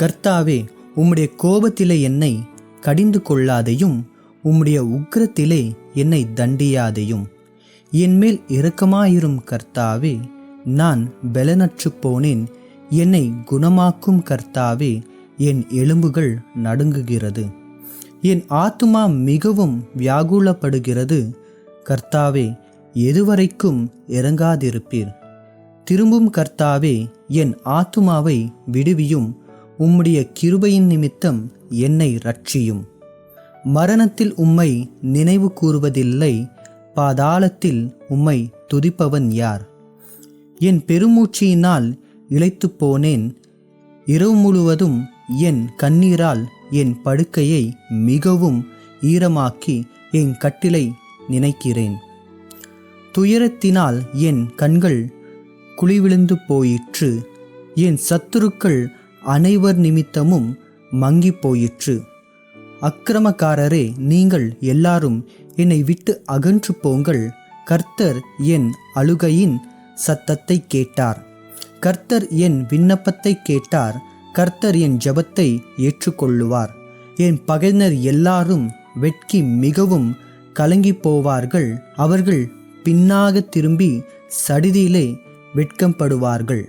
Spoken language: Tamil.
கர்த்தாவே, உம்முடைய கோபத்திலே என்னை கடிந்து கொள்ளாதையும், உம்முடைய உக்கிரத்திலே என்னை தண்டியாதையும். என்மேல் இரக்கமாயிரும் கர்த்தாவே. நான் பெலனற்று போனேன். என்னை குணமாக்கும் கர்த்தாவே. என் எலும்புகள் நடுங்குகிறது. என் ஆத்துமா மிகவும் வியாகுலப்படுகிறது. கர்த்தாவே, எதுவரைக்கும் இறங்காதிருப்பீர்? திரும்பும் கர்த்தாவே, என் ஆத்துமாவை விடுவியும். உம்முடைய கிருபையின் நிமித்தம் என்னை இரட்சியும். மரணத்தில் உம்மை நினைவு கூறுவதில்லை. பாதாளத்தில் உம்மை துதிப்பவன் யார்? என் பெருமூச்சியினால் இளைத்து போனேன். இரவு முழுவதும் என் கண்ணீரால் என் படுக்கையை மிகவும் ஈரமாக்கி என் கட்டிலை நினைக்கிறேன். துயரத்தினால் என் கண்கள் குழிவிழுந்து போயிற்று. என் சத்துருக்கள் அனைவர் நிமித்தமும் மங்கி போயிற்று. அக்கிரமக்காரரே, நீங்கள் எல்லாரும் என்னை விட்டு அகன்று போங்கள். கர்த்தர் என் அழுகையின் சத்தத்தை கேட்டார். கர்த்தர் என் விண்ணப்பத்தை கேட்டார். கர்த்தர் என் ஜெபத்தை ஏற்றுக்கொள்ளுவார். என் பகைஞர் எல்லாரும் வெட்கி மிகவும் கலங்கி போவார்கள். அவர்கள் பின்னாக திரும்பி சடிதியிலே வெட்கப்படுவார்கள்.